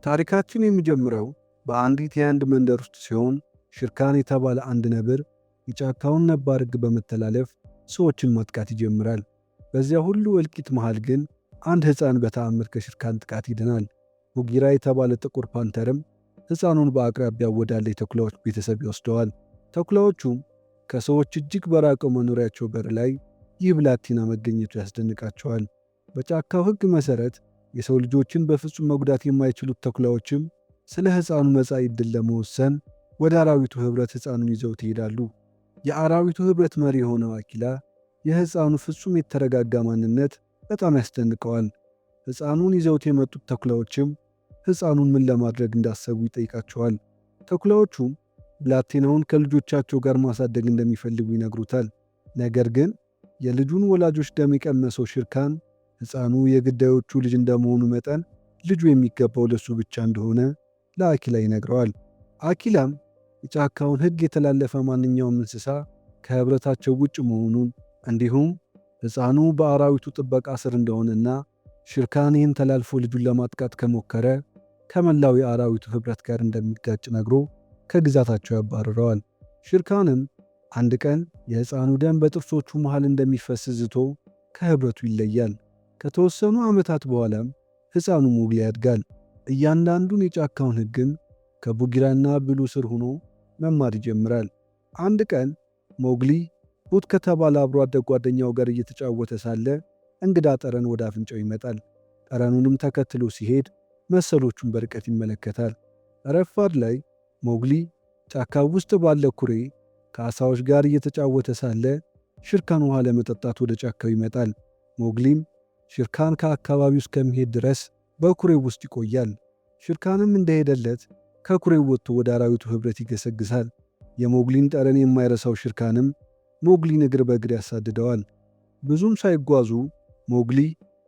ታሪካችን የሚጀምረው በአንዲት የህንድ መንደር ውስጥ ሲሆን ሽርካን የተባለ አንድ ነብር የጫካውን ነባር ሕግ በመተላለፍ ሰዎችን ማጥቃት ይጀምራል። በዚያ ሁሉ እልቂት መሃል ግን አንድ ሕፃን በተአምር ከሽርካን ጥቃት ይድናል። ቡጊራ የተባለ ጥቁር ፓንተርም ሕፃኑን በአቅራቢያው ወዳለ የተኩላዎች ቤተሰብ ይወስደዋል። ተኩላዎቹም ከሰዎች እጅግ በራቀው መኖሪያቸው በር ላይ ይህ ብላቴና መገኘቱ ያስደንቃቸዋል። በጫካው ሕግ መሠረት የሰው ልጆችን በፍጹም መጉዳት የማይችሉት ተኩላዎችም ስለ ሕፃኑ መጻኢ ዕድል ለመወሰን ወደ አራዊቱ ኅብረት ሕፃኑን ይዘውት ይሄዳሉ። የአራዊቱ ኅብረት መሪ የሆነው አኪላ የሕፃኑ ፍጹም የተረጋጋ ማንነት በጣም ያስደንቀዋል። ሕፃኑን ይዘውት የመጡት ተኩላዎችም ሕፃኑን ምን ለማድረግ እንዳሰቡ ይጠይቃቸዋል። ተኩላዎቹም ብላቴናውን ከልጆቻቸው ጋር ማሳደግ እንደሚፈልጉ ይነግሩታል። ነገር ግን የልጁን ወላጆች ደም የቀመሰው ሽርካን ሕፃኑ የግዳዮቹ ልጅ እንደመሆኑ መጠን ልጁ የሚገባው ለሱ ብቻ እንደሆነ ለአኪላ ይነግረዋል። አኪላም የጫካውን ሕግ የተላለፈ ማንኛውም እንስሳ ከኅብረታቸው ውጭ መሆኑን እንዲሁም ሕፃኑ በአራዊቱ ጥበቃ ስር እንደሆነና ሽርካን ይህን ተላልፎ ልጁን ለማጥቃት ከሞከረ ከመላው የአራዊቱ ኅብረት ጋር እንደሚጋጭ ነግሮ ከግዛታቸው ያባርረዋል። ሽርካንም አንድ ቀን የሕፃኑ ደም በጥርሶቹ መሃል እንደሚፈስ ዝቶ ከኅብረቱ ይለያል። ከተወሰኑ ዓመታት በኋላም ሕፃኑ ሞግሊ ያድጋል። እያንዳንዱን የጫካውን ሕግም ከቡጊራና ብሉ ስር ሆኖ መማር ይጀምራል። አንድ ቀን ሞግሊ ቡት ከተባለ አብሮ አደግ ጓደኛው ጋር እየተጫወተ ሳለ እንግዳ ጠረን ወደ አፍንጫው ይመጣል። ጠረኑንም ተከትሎ ሲሄድ መሰሎቹን በርቀት ይመለከታል። ረፋድ ላይ ሞግሊ ጫካው ውስጥ ባለ ኩሬ ከዓሣዎች ጋር እየተጫወተ ሳለ ሽርካን ውሃ ለመጠጣት ወደ ጫካው ይመጣል። ሞግሊም ሽርካን ከአካባቢው እስከሚሄድ ድረስ በኩሬው ውስጥ ይቆያል። ሽርካንም እንደሄደለት ከኩሬው ወጥቶ ወደ አራዊቱ ኅብረት ይገሰግሳል። የሞግሊን ጠረን የማይረሳው ሽርካንም ሞግሊን እግር በእግር ያሳድደዋል። ብዙም ሳይጓዙ ሞግሊ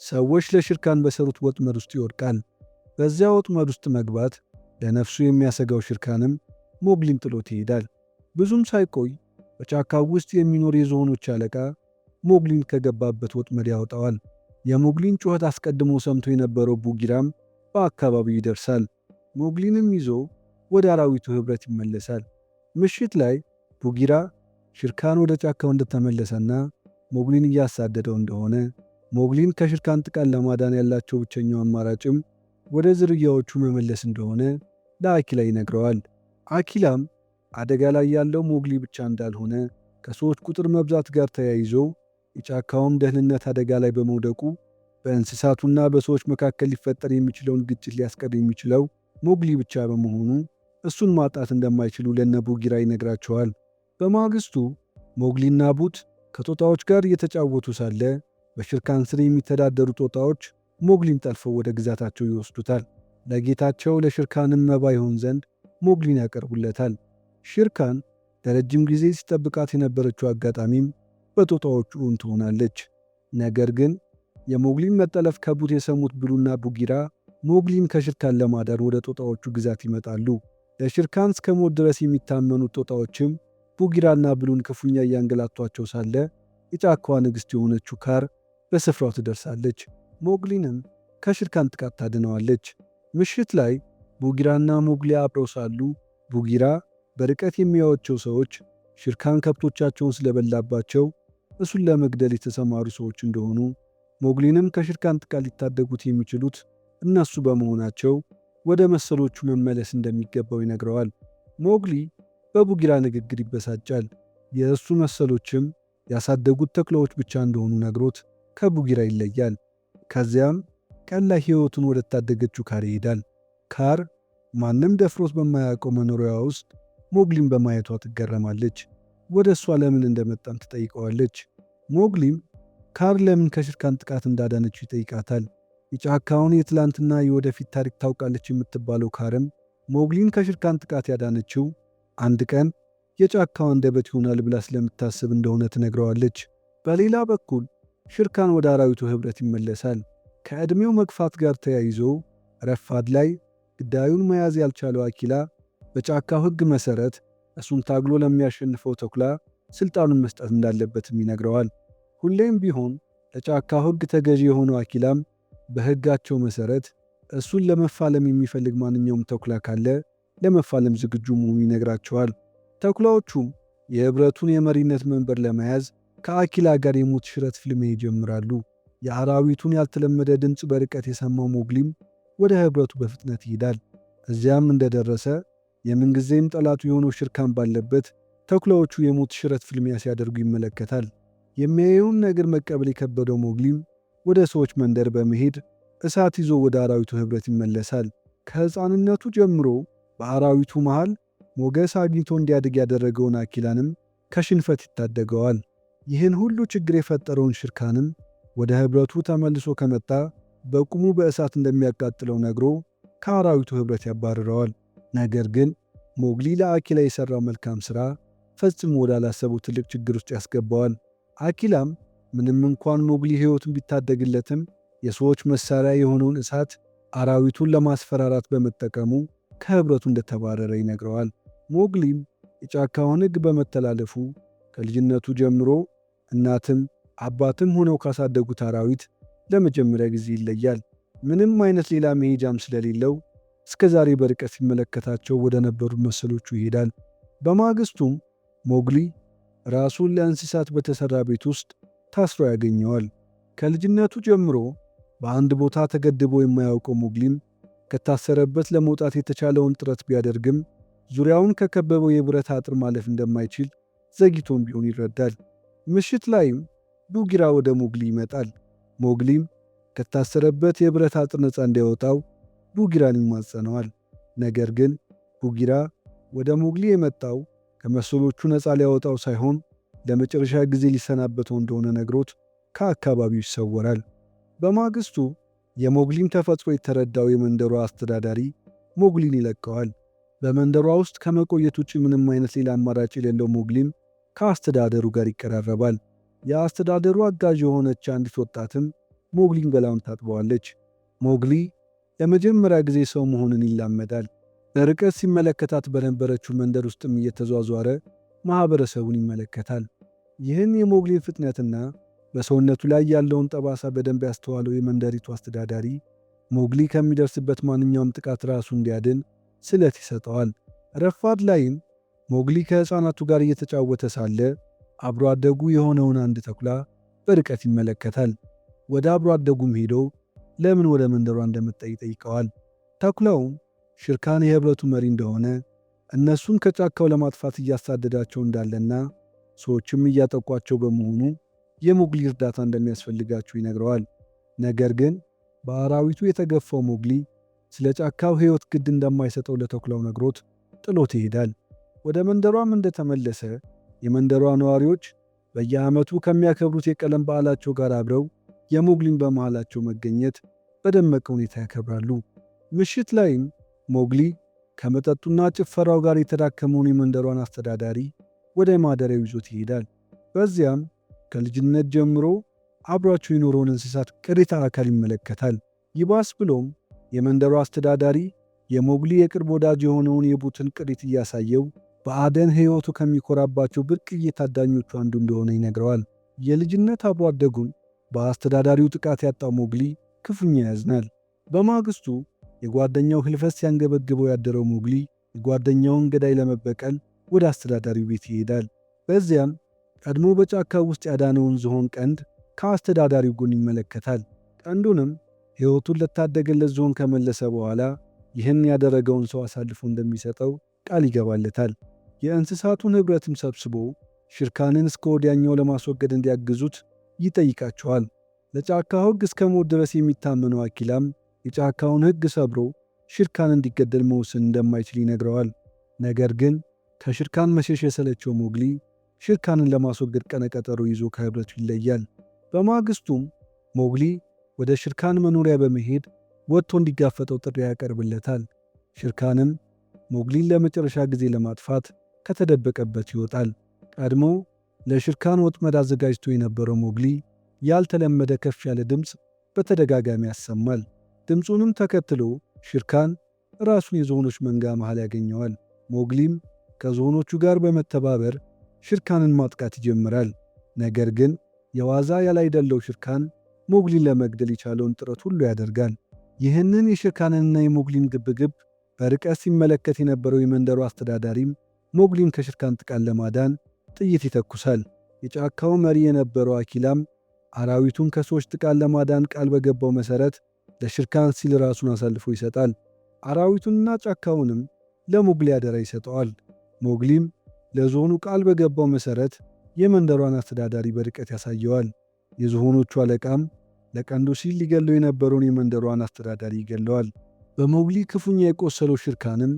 ሰዎች ለሽርካን በሰሩት ወጥመድ ውስጥ ይወድቃል። በዚያ ወጥመድ ውስጥ መግባት ለነፍሱ የሚያሰጋው ሽርካንም ሞግሊን ጥሎት ይሄዳል። ብዙም ሳይቆይ በጫካው ውስጥ የሚኖር የዝሆኖች አለቃ ሞግሊን ከገባበት ወጥመድ ያወጣዋል። የሞግሊን ጩኸት አስቀድሞ ሰምቶ የነበረው ቡጊራም በአካባቢው ይደርሳል። ሞግሊንም ይዞ ወደ አራዊቱ ኅብረት ይመለሳል። ምሽት ላይ ቡጊራ ሽርካን ወደ ጫካው እንደተመለሰና ሞግሊን እያሳደደው እንደሆነ፣ ሞግሊን ከሽርካን ጥቃት ለማዳን ያላቸው ብቸኛው አማራጭም ወደ ዝርያዎቹ መመለስ እንደሆነ ለአኪላ ይነግረዋል። አኪላም አደጋ ላይ ያለው ሞግሊ ብቻ እንዳልሆነ ከሰዎች ቁጥር መብዛት ጋር ተያይዞ የጫካውም ደህንነት አደጋ ላይ በመውደቁ በእንስሳቱና በሰዎች መካከል ሊፈጠር የሚችለውን ግጭት ሊያስቀር የሚችለው ሞግሊ ብቻ በመሆኑ እሱን ማጣት እንደማይችሉ ለነ ቡጊራ ይነግራቸዋል። በማግስቱ ሞግሊና ቡት ከጦጣዎች ጋር እየተጫወቱ ሳለ በሽርካን ስር የሚተዳደሩ ጦጣዎች ሞግሊን ጠልፈው ወደ ግዛታቸው ይወስዱታል። ለጌታቸው ለሽርካንም መባ ይሆን ዘንድ ሞግሊን ያቀርቡለታል። ሽርካን ለረጅም ጊዜ ሲጠብቃት የነበረችው አጋጣሚም በጦጣዎቹ እውን ትሆናለች። ነገር ግን የሞግሊን መጠለፍ ከቡት የሰሙት ብሉና ቡጊራ ሞግሊን ከሽርካን ለማዳን ወደ ጦጣዎቹ ግዛት ይመጣሉ። ለሽርካን እስከ ሞት ድረስ የሚታመኑት ጦጣዎችም ቡጊራና ብሉን ክፉኛ እያንገላቷቸው ሳለ የጫካዋ ንግሥት የሆነችው ካር በስፍራው ትደርሳለች። ሞግሊንም ከሽርካን ጥቃት ታድነዋለች። ምሽት ላይ ቡጊራና ሞግሊ አብረው ሳሉ ቡጊራ በርቀት የሚያዩዋቸው ሰዎች ሽርካን ከብቶቻቸውን ስለበላባቸው እሱን ለመግደል የተሰማሩ ሰዎች እንደሆኑ፣ ሞግሊንም ከሽርካን ጥቃት ሊታደጉት የሚችሉት እነሱ በመሆናቸው ወደ መሰሎቹ መመለስ እንደሚገባው ይነግረዋል። ሞግሊ በቡጊራ ንግግር ይበሳጫል። የእሱ መሰሎችም ያሳደጉት ተኩላዎች ብቻ እንደሆኑ ነግሮት ከቡጊራ ይለያል። ከዚያም ቀን ላይ ሕይወቱን ወደ ታደገችው ካር ይሄዳል። ካር ማንም ደፍሮት በማያውቀው መኖሪያዋ ውስጥ ሞግሊን በማየቷ ትገረማለች። ወደ እሷ ለምን እንደመጣም ትጠይቀዋለች። ሞግሊም ካር ለምን ከሽርካን ጥቃት እንዳዳነችው ይጠይቃታል። የጫካውን የትላንትና የወደፊት ታሪክ ታውቃለች የምትባለው ካርም ሞግሊን ከሽርካን ጥቃት ያዳነችው አንድ ቀን የጫካው አንደበት ይሆናል ብላ ስለምታስብ እንደሆነ ትነግረዋለች። በሌላ በኩል ሽርካን ወደ አራዊቱ ኅብረት ይመለሳል። ከዕድሜው መግፋት ጋር ተያይዞ ረፋድ ላይ ግዳዩን መያዝ ያልቻለው አኪላ በጫካው ሕግ መሠረት እሱን ታግሎ ለሚያሸንፈው ተኩላ ሥልጣኑን መስጠት እንዳለበትም ይነግረዋል። ሁሌም ቢሆን ለጫካው ሕግ ተገዢ የሆነው አኪላም በሕጋቸው መሠረት እሱን ለመፋለም የሚፈልግ ማንኛውም ተኩላ ካለ ለመፋለም ዝግጁ መሆኑን ይነግራቸዋል። ተኩላዎቹም የህብረቱን የመሪነት መንበር ለመያዝ ከአኪላ ጋር የሞት ሽረት ፍልሚያ ይጀምራሉ። የአራዊቱን ያልተለመደ ድምፅ በርቀት የሰማው ሞግሊም ወደ ህብረቱ በፍጥነት ይሄዳል። እዚያም እንደደረሰ የምንጊዜም ጠላቱ የሆነው ሽርካን ባለበት ተኩላዎቹ የሞት ሽረት ፍልሚያ ሲያደርጉ ይመለከታል። የሚያየውን ነገር መቀበል የከበደው ሞግሊም ወደ ሰዎች መንደር በመሄድ እሳት ይዞ ወደ አራዊቱ ህብረት ይመለሳል። ከሕፃንነቱ ጀምሮ በአራዊቱ መሃል ሞገስ አግኝቶ እንዲያድግ ያደረገውን አኪላንም ከሽንፈት ይታደገዋል። ይህን ሁሉ ችግር የፈጠረውን ሽርካንም ወደ ህብረቱ ተመልሶ ከመጣ በቁሙ በእሳት እንደሚያቃጥለው ነግሮ ከአራዊቱ ህብረት ያባርረዋል። ነገር ግን ሞግሊ ለአኪላ የሠራው መልካም ሥራ ፈጽሞ ወዳላሰበው ትልቅ ችግር ውስጥ ያስገባዋል። አኪላም ምንም እንኳን ሞግሊ ሕይወቱን ቢታደግለትም የሰዎች መሳሪያ የሆነውን እሳት አራዊቱን ለማስፈራራት በመጠቀሙ ከህብረቱ እንደተባረረ ይነግረዋል። ሞግሊም የጫካውን ሕግ በመተላለፉ ከልጅነቱ ጀምሮ እናትም አባትም ሆነው ካሳደጉት አራዊት ለመጀመሪያ ጊዜ ይለያል። ምንም አይነት ሌላ መሄጃም ስለሌለው እስከ ዛሬ በርቀት ሲመለከታቸው ወደ ነበሩ መሰሎቹ ይሄዳል። በማግስቱም ሞግሊ ራሱን ለእንስሳት በተሠራ ቤት ውስጥ ታስሮ ያገኘዋል። ከልጅነቱ ጀምሮ በአንድ ቦታ ተገድቦ የማያውቀው ሞግሊም ከታሰረበት ለመውጣት የተቻለውን ጥረት ቢያደርግም ዙሪያውን ከከበበው የብረት አጥር ማለፍ እንደማይችል ዘግይቶም ቢሆን ይረዳል። ምሽት ላይም ቡጊራ ወደ ሞግሊ ይመጣል። ሞግሊም ከታሰረበት የብረት አጥር ነፃ እንዲያወጣው ቡጊራን ይማጸነዋል። ነገር ግን ቡጊራ ወደ ሞግሊ የመጣው ከመሰሎቹ ነፃ ሊያወጣው ሳይሆን ለመጨረሻ ጊዜ ሊሰናበተው እንደሆነ ነግሮት ከአካባቢው ይሰወራል። በማግስቱ የሞግሊን ተፈጥሮ የተረዳው የመንደሯ አስተዳዳሪ ሞግሊን ይለቀዋል። በመንደሯ ውስጥ ከመቆየት ውጭ ምንም አይነት ሌላ አማራጭ የሌለው ሞግሊም ከአስተዳደሩ ጋር ይቀራረባል። የአስተዳደሩ አጋዥ የሆነች አንዲት ወጣትም ሞግሊን ገላውን ታጥበዋለች። ሞግሊ ለመጀመሪያ ጊዜ ሰው መሆንን ይላመዳል። በርቀት ሲመለከታት በነበረችው መንደር ውስጥም እየተዟዟረ ማኅበረሰቡን ይመለከታል። ይህን የሞግሊን ፍጥነትና በሰውነቱ ላይ ያለውን ጠባሳ በደንብ ያስተዋለው የመንደሪቱ አስተዳዳሪ ሞግሊ ከሚደርስበት ማንኛውም ጥቃት ራሱ እንዲያድን ስለት ይሰጠዋል። ረፋድ ላይም ሞግሊ ከሕፃናቱ ጋር እየተጫወተ ሳለ አብሮ አደጉ የሆነውን አንድ ተኩላ በርቀት ይመለከታል። ወደ አብሮ አደጉም ሄዶ ለምን ወደ መንደሯ እንደመጣ ይጠይቀዋል። ተኩላውም ሽርካን የህብረቱ መሪ እንደሆነ፣ እነሱን ከጫካው ለማጥፋት እያሳደዳቸው እንዳለና ሰዎችም እያጠቋቸው በመሆኑ የሞግሊ እርዳታ እንደሚያስፈልጋቸው ይነግረዋል። ነገር ግን በአራዊቱ የተገፋው ሞግሊ ስለ ጫካው ሕይወት ግድ እንደማይሰጠው ለተኩላው ነግሮት ጥሎት ይሄዳል። ወደ መንደሯም እንደተመለሰ የመንደሯ ነዋሪዎች በየዓመቱ ከሚያከብሩት የቀለም በዓላቸው ጋር አብረው የሞግሊን በመሃላቸው መገኘት በደመቀ ሁኔታ ያከብራሉ። ምሽት ላይም ሞግሊ ከመጠጡና ጭፈራው ጋር የተዳከመውን የመንደሯን አስተዳዳሪ ወደ ማደሪያው ይዞት ይሄዳል። በዚያም ከልጅነት ጀምሮ አብሯቸው የኖረውን እንስሳት ቅሪተ አካል ይመለከታል። ይባስ ብሎም የመንደሯ አስተዳዳሪ የሞግሊ የቅርብ ወዳጅ የሆነውን የቡትን ቅሪት እያሳየው በአደን ሕይወቱ ከሚኮራባቸው ብርቅዬ ታዳኞቹ አንዱ እንደሆነ ይነግረዋል። የልጅነት አብሮ አደጉን በአስተዳዳሪው ጥቃት ያጣው ሞግሊ ክፉኛ ያዝናል። በማግስቱ የጓደኛው ህልፈት ሲያንገበግበው ያደረው ሞግሊ የጓደኛውን ገዳይ ለመበቀል ወደ አስተዳዳሪው ቤት ይሄዳል። በዚያም ቀድሞ በጫካው ውስጥ ያዳነውን ዝሆን ቀንድ ከአስተዳዳሪው ጎን ይመለከታል። ቀንዱንም ሕይወቱን ለታደገለት ዝሆን ከመለሰ በኋላ ይህን ያደረገውን ሰው አሳልፎ እንደሚሰጠው ቃል ይገባለታል። የእንስሳቱን ኅብረትም ሰብስቦ ሽርካንን እስከ ወዲያኛው ለማስወገድ እንዲያግዙት ይጠይቃቸዋል። ለጫካው ሕግ እስከ ሞት ድረስ የሚታመነው አኪላም የጫካውን ሕግ ሰብሮ ሽርካን እንዲገደል መወሰን እንደማይችል ይነግረዋል። ነገር ግን ከሽርካን መሸሽ የሰለቸው ሞግሊ ሽርካንን ለማስወገድ ቀነቀጠሮ ይዞ ከኅብረቱ ይለያል። በማግስቱም ሞግሊ ወደ ሽርካን መኖሪያ በመሄድ ወጥቶ እንዲጋፈጠው ጥሪ ያቀርብለታል። ሽርካንም ሞግሊን ለመጨረሻ ጊዜ ለማጥፋት ከተደበቀበት ይወጣል። ቀድሞ ለሽርካን ወጥመድ አዘጋጅቶ የነበረው ሞግሊ ያልተለመደ ከፍ ያለ ድምፅ በተደጋጋሚ ያሰማል። ድምፁንም ተከትሎ ሽርካን ራሱን የዝሆኖች መንጋ መሃል ያገኘዋል። ሞግሊም ከዝሆኖቹ ጋር በመተባበር ሽርካንን ማጥቃት ይጀምራል። ነገር ግን የዋዛ ያላይደለው ሽርካን ሞግሊን ለመግደል የቻለውን ጥረት ሁሉ ያደርጋል። ይህንን የሽርካንንና የሞግሊን ግብግብ በርቀት ሲመለከት የነበረው የመንደሩ አስተዳዳሪም ሞግሊን ከሽርካን ጥቃት ለማዳን ጥይት ይተኩሳል። የጫካው መሪ የነበረው አኪላም አራዊቱን ከሰዎች ጥቃት ለማዳን ቃል በገባው መሠረት ለሽርካን ሲል ራሱን አሳልፎ ይሰጣል። አራዊቱንና ጫካውንም ለሞግሊ አደራ ይሰጠዋል። ሞግሊም ለዞኑ ቃል በገባው መሠረት የመንደሯን አስተዳዳሪ በርቀት ያሳየዋል። የዝሆኖቹ አለቃም ለቀንዱ ሲል ሊገለው የነበረውን የመንደሯን አስተዳዳሪ ይገለዋል። በሞግሊ ክፉኛ የቆሰለው ሽርካንም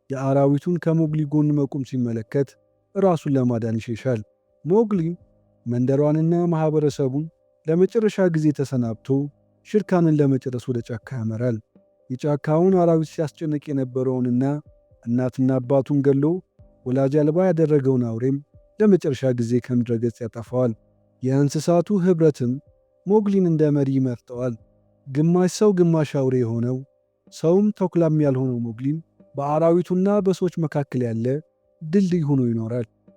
የአራዊቱን ከሞግሊ ጎን መቆም ሲመለከት ራሱን ለማዳን ይሸሻል። ሞግሊ መንደሯንና ማኅበረሰቡን ለመጨረሻ ጊዜ ተሰናብቶ ሽርካንን ለመጨረስ ወደ ጫካ ያመራል። የጫካውን አራዊት ሲያስጨንቅ የነበረውንና እናትና አባቱን ገሎ ወላጅ አልባ ያደረገውን አውሬም ለመጨረሻ ጊዜ ከምድረ ገጽ ያጠፋዋል። የእንስሳቱ ኅብረትም ሞግሊን እንደ መሪ ይመርጠዋል። ግማሽ ሰው ግማሽ አውሬ የሆነው ሰውም ተኩላም ያልሆነው ሞግሊም በአራዊቱና በሰዎች መካከል ያለ ድልድይ ሆኖ ይኖራል።